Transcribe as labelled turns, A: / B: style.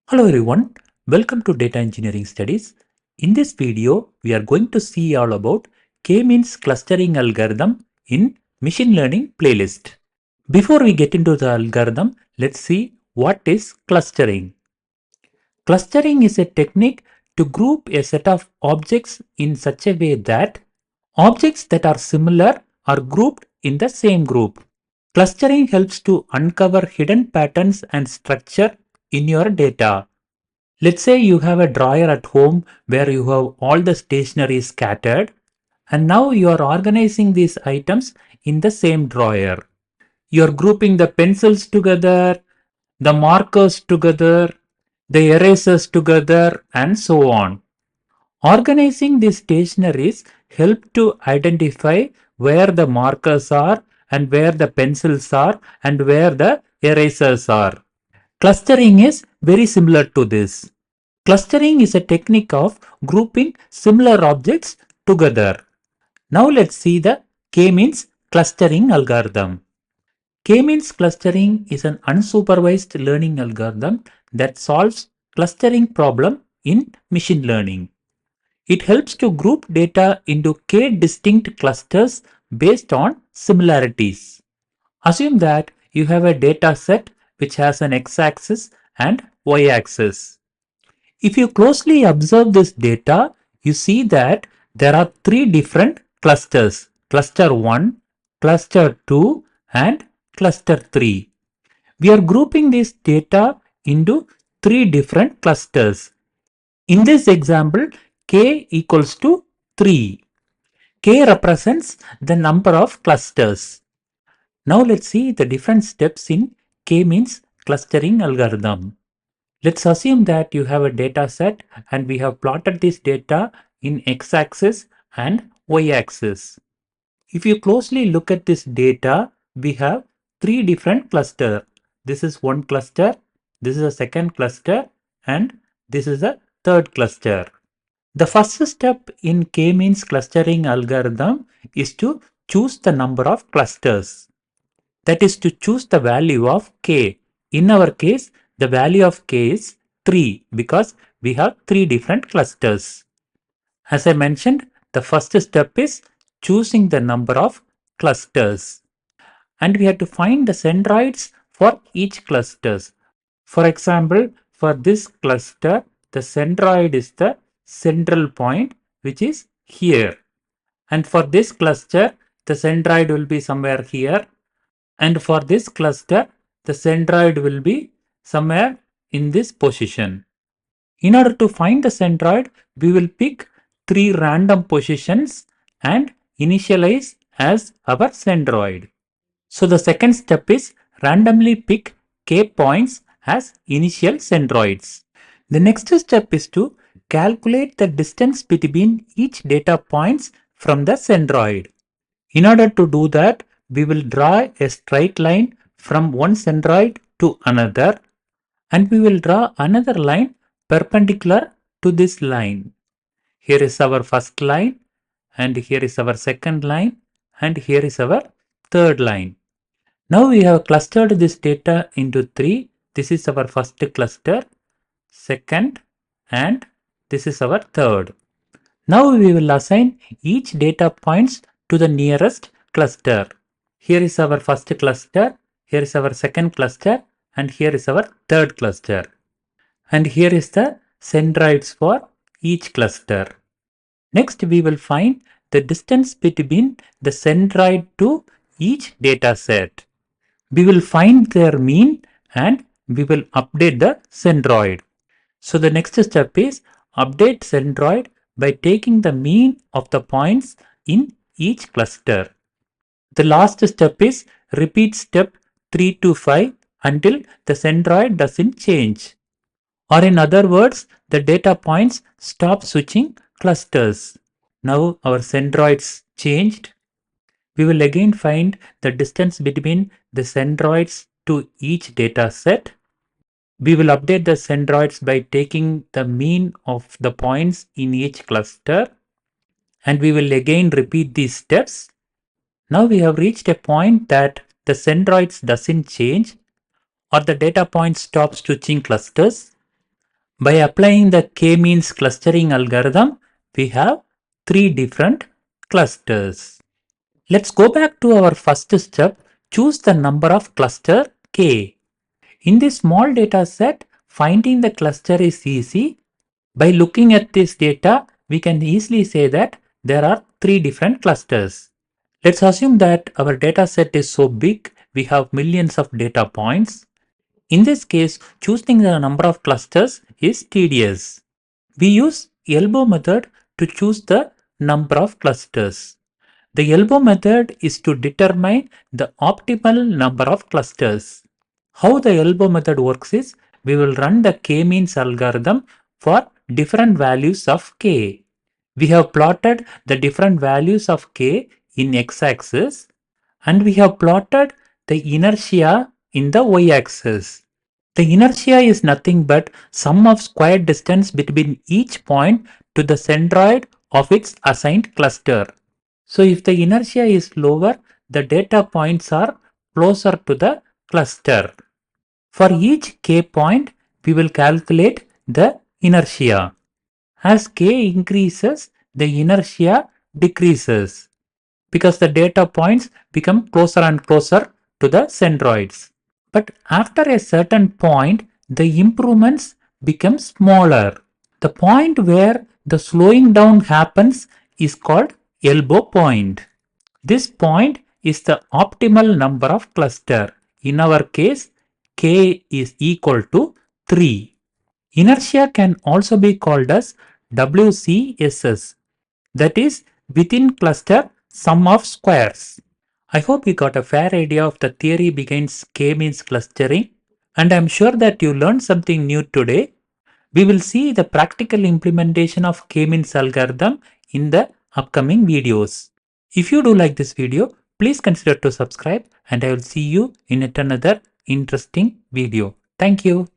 A: Hello everyone, welcome to Data Engineering Studies. In this video, we are going to see all about k-means clustering algorithm in machine learning playlist. Before we get into the algorithm, let's see what is clustering. Clustering is a technique to group a set of objects in such a way that objects that are similar are grouped in the same group. Clustering helps to uncover hidden patterns and structure in your data. Let's say you have a drawer at home where you have all the stationery scattered, and now you are organizing these items in the same drawer. You're grouping the pencils together, the markers together, the erasers together, and so on. Organizing these stationeries help to identify where the markers are and where the pencils are and where the erasers are. Clustering is very similar to this. Clustering is a technique of grouping similar objects together. Now let's see the k-means clustering algorithm. K-means clustering is an unsupervised learning algorithm that solves clustering problem in machine learning. It helps to group data into k distinct clusters based on similarities. Assume that you have a data set which has an x-axis and y-axis. If you closely observe this data, you see that there are three different clusters: cluster 1, cluster 2, and cluster 3. We are grouping this data into three different clusters. In this example, k equals to 3. K represents the number of clusters. Now let's see the different steps in k-means clustering algorithm. Let's assume that you have a data set and we have plotted this data in x-axis and y-axis. If you closely look at this data, we have three different clusters. This is one cluster, this is a second cluster, and this is a third cluster. The first step in k-means clustering algorithm is to choose the number of clusters. That is to choose the value of k. In our case, the value of k is 3 because we have three different clusters. As I mentioned, the first step is choosing the number of clusters. And we have to find the centroids for each clusters. For example, for this cluster, the centroid is the central point, which is here. And for this cluster, the centroid will be somewhere here. And for this cluster, the centroid will be somewhere in this position. In order to find the centroid, we will pick three random positions and initialize as our centroid. So the second step is randomly pick k points as initial centroids. The next step is to calculate the distance between each data points from the centroid. In order to do that, we will draw a straight line from one centroid to another, and we will draw another line perpendicular to this line. Here is our first line, and here is our second line, and here is our third line. Now we have clustered this data into three. This is our first cluster, second, and this is our third. Now we will assign each data points to the nearest cluster. Here is our first cluster, here is our second cluster, and here is our third cluster. And here is the centroids for each cluster. Next, we will find the distance between the centroid to each data set. We will find their mean and we will update the centroid. So the next step is update centroid by taking the mean of the points in each cluster. The last step is repeat step 3 to 5 until the centroid doesn't change. Or in other words, the data points stop switching clusters. Now our centroids changed. We will again find the distance between the centroids to each data set. We will update the centroids by taking the mean of the points in each cluster, and we will again repeat these steps. Now we have reached a point that the centroids doesn't change or the data points stop switching clusters. By applying the k-means clustering algorithm, we have three different clusters. Let's go back to our first step. Choose the number of cluster k. In this small data set, finding the cluster is easy. By looking at this data, we can easily say that there are three different clusters. Let's assume that our data set is so big, we have millions of data points. In this case, choosing the number of clusters is tedious. We use elbow method to choose the number of clusters. The elbow method is to determine the optimal number of clusters. How the elbow method works is, we will run the k-means algorithm for different values of k. We have plotted the different values of k in x-axis and we have plotted the inertia in the y-axis. The inertia is nothing but sum of square distance between each point to the centroid of its assigned cluster. So if the inertia is lower, the data points are closer to the cluster. For each k point, we will calculate the inertia. As k increases, the inertia decreases because the data points become closer and closer to the centroids. But after a certain point, the improvements become smaller. The point where the slowing down happens is called elbow point. This point is the optimal number of cluster. In our case, k is equal to 3. Inertia can also be called as WCSS, that is within cluster sum of squares. I hope you got a fair idea of the theory behind k-means clustering, and I'm sure that you learned something new today. We will see the practical implementation of k-means algorithm in the upcoming videos. If you do like this video, please consider to subscribe and I will see you in yet another interesting video. Thank you.